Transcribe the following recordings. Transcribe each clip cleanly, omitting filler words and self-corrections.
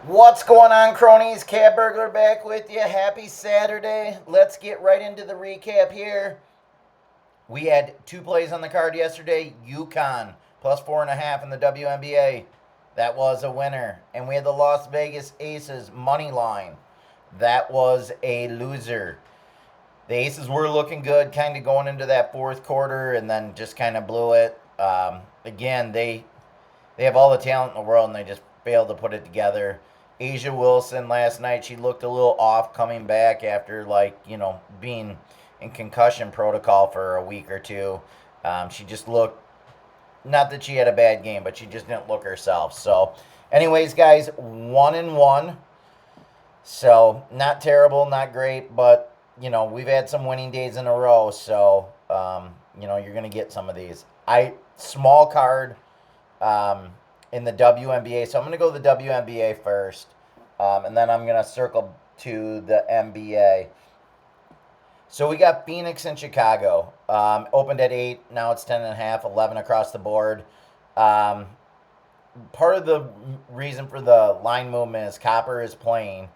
What's going on, cronies? Cat Burglar back with you. Happy Saturday. Let's get right into the recap here. We had two plays on the card yesterday. UConn plus 4.5 in the WNBA. That was a winner. And we had the Las Vegas Aces money line. That was a loser. The Aces were looking good, kind of going into that fourth quarter, and then just kind of blew it. Again, they have all the talent in the world, and they just failed to put it together. Asia Wilson last night, she looked a little off coming back after, being in concussion protocol for a week or two. She just looked, not that she had a bad game, but she just didn't look herself. So, anyways, guys, 1-1. So, not terrible, not great, but, we've had some winning days in a row. So, you're going to get some of these. Small card, in the WNBA. So I'm going to go to the WNBA first, and then I'm going to circle to the NBA. So we got Phoenix and Chicago. Opened at 8, now it's 10.5, 11 across the board. Part of the reason for the line movement is Copper is playing.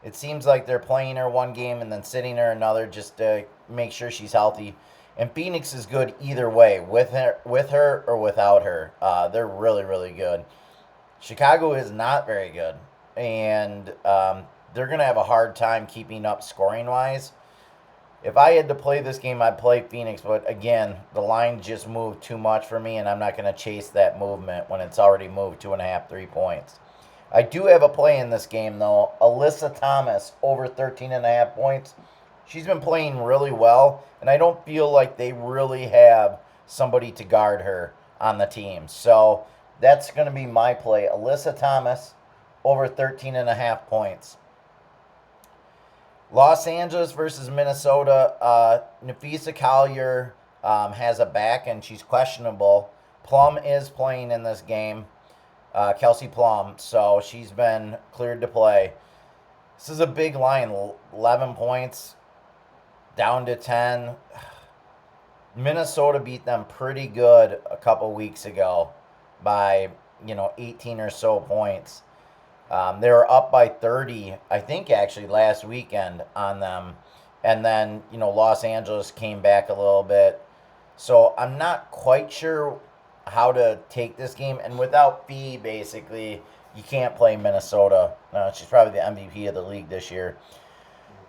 It seems like they're playing her one game and then sitting her another just to make sure she's healthy. And Phoenix is good either way, with her or without her. They're really, really good. Chicago is not very good, and they're going to have a hard time keeping up scoring-wise. If I had to play this game, I'd play Phoenix, but again, the line just moved too much for me, and I'm not going to chase that movement when it's already moved 2.5, 3 points. I do have a play in this game, though. Alyssa Thomas, over 13.5 points. She's been playing really well, and I don't feel like they really have somebody to guard her on the team. So that's going to be my play. Alyssa Thomas, over 13.5 points. Los Angeles versus Minnesota. Nafisa Collier has a back, and she's questionable. Plum is playing in this game. Kelsey Plum. So she's been cleared to play. This is a big line. 11 points. Down to 10. Minnesota beat them pretty good a couple weeks ago by, 18 or so points. They were up by 30, I think, actually, last weekend on them. And then, Los Angeles came back a little bit. So I'm not quite sure how to take this game. And without Fee, basically, you can't play Minnesota. She's probably the MVP of the league this year.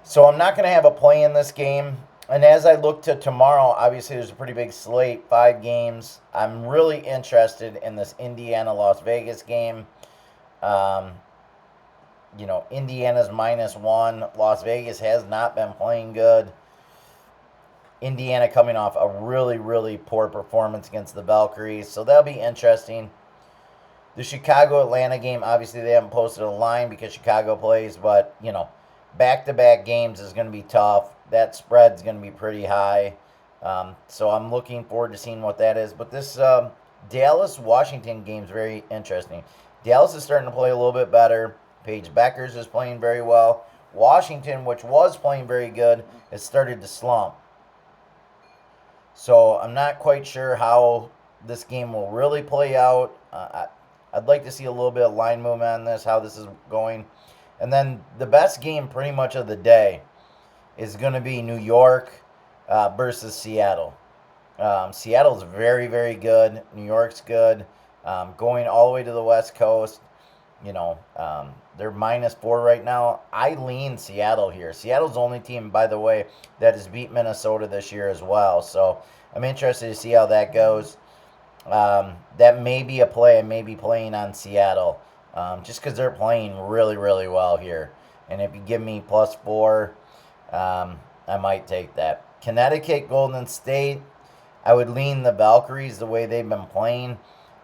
So I'm not going to have a play in this game. And as I look to tomorrow, obviously there's a pretty big slate, 5 games. I'm really interested in this Indiana-Las Vegas game. Indiana's -1. Las Vegas has not been playing good. Indiana coming off a really, really poor performance against the Valkyries. So that'll be interesting. The Chicago-Atlanta game, obviously they haven't posted a line because Chicago plays, but, back-to-back games is going to be tough. That spread's going to be pretty high. So I'm looking forward to seeing what that is. But this Dallas-Washington game is very interesting. Dallas is starting to play a little bit better. Paige Beckers is playing very well. Washington, which was playing very good, has started to slump. So I'm not quite sure how this game will really play out. I'd like to see a little bit of line movement on this, how this is going. And then the best game pretty much of the day is going to be New York versus Seattle. Seattle's very, very good. New York's good. Going all the way to the West Coast. They're -4 right now. I lean Seattle here. Seattle's the only team, by the way, that has beat Minnesota this year as well. So I'm interested to see how that goes. That may be a play. I may be playing on Seattle. Just because they're playing really, really well here. And if you give me +4, I might take that. Connecticut, Golden State, I would lean the Valkyries the way they've been playing.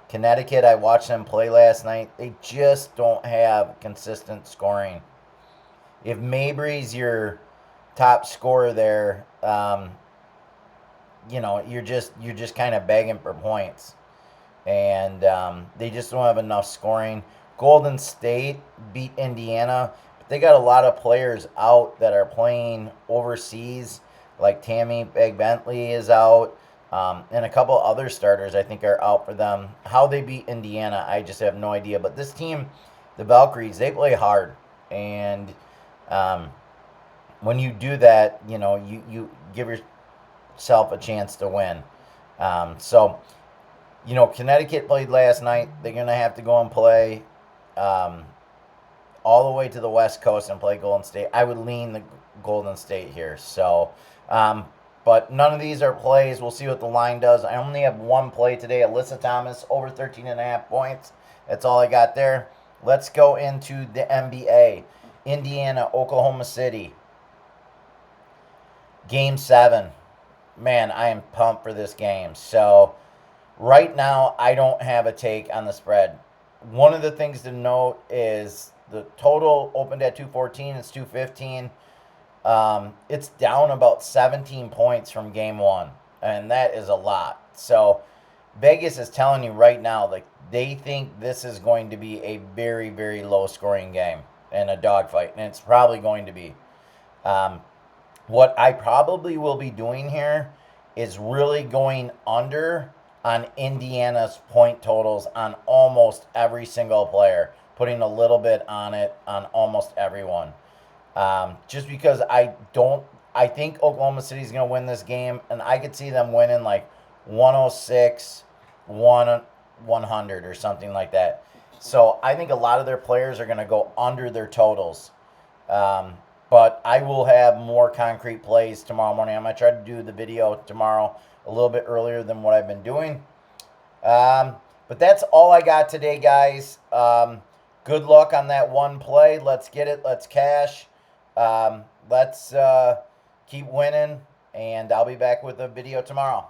Connecticut, I watched them play last night. They just don't have consistent scoring. If Mabry's your top scorer there, you're just kind of begging for points. And they just don't have enough scoring. Golden State beat Indiana, but they got a lot of players out that are playing overseas, like Tammy Bentley is out, and a couple other starters I think are out for them. How they beat Indiana, I just have no idea. But this team the Valkyries, they play hard. And when you do that, you give yourself a chance to win. So, Connecticut played last night. They're going to have to go and play um, all the way to the West Coast and play Golden State. I would lean the Golden State here. So, but none of these are plays. We'll see what the line does. I only have one play today. Alyssa Thomas, over 13.5 points. That's all I got there. Let's go into the NBA. Indiana, Oklahoma City. Game 7. Man, I am pumped for this game. So, right now, I don't have a take on the spread. One of the things to note is the total opened at 214. It's 215. It's down about 17 points from game 1, and that is a lot. So, Vegas is telling you right now, like, they think this is going to be a very, very low-scoring game and a dogfight, and it's probably going to be. What I probably will be doing here is really going under on Indiana's point totals on almost every single player, putting a little bit on it on almost everyone. Just because I think Oklahoma City is going to win this game, and I could see them winning like 106, 100 or something like that. So I think a lot of their players are going to go under their totals. But I will have more concrete plays tomorrow morning. I'm going to try to do the video tomorrow a little bit earlier than what I've been doing. But that's all I got today, guys. Good luck on that one play. Let's get it. Let's cash. Let's keep winning. And I'll be back with a video tomorrow.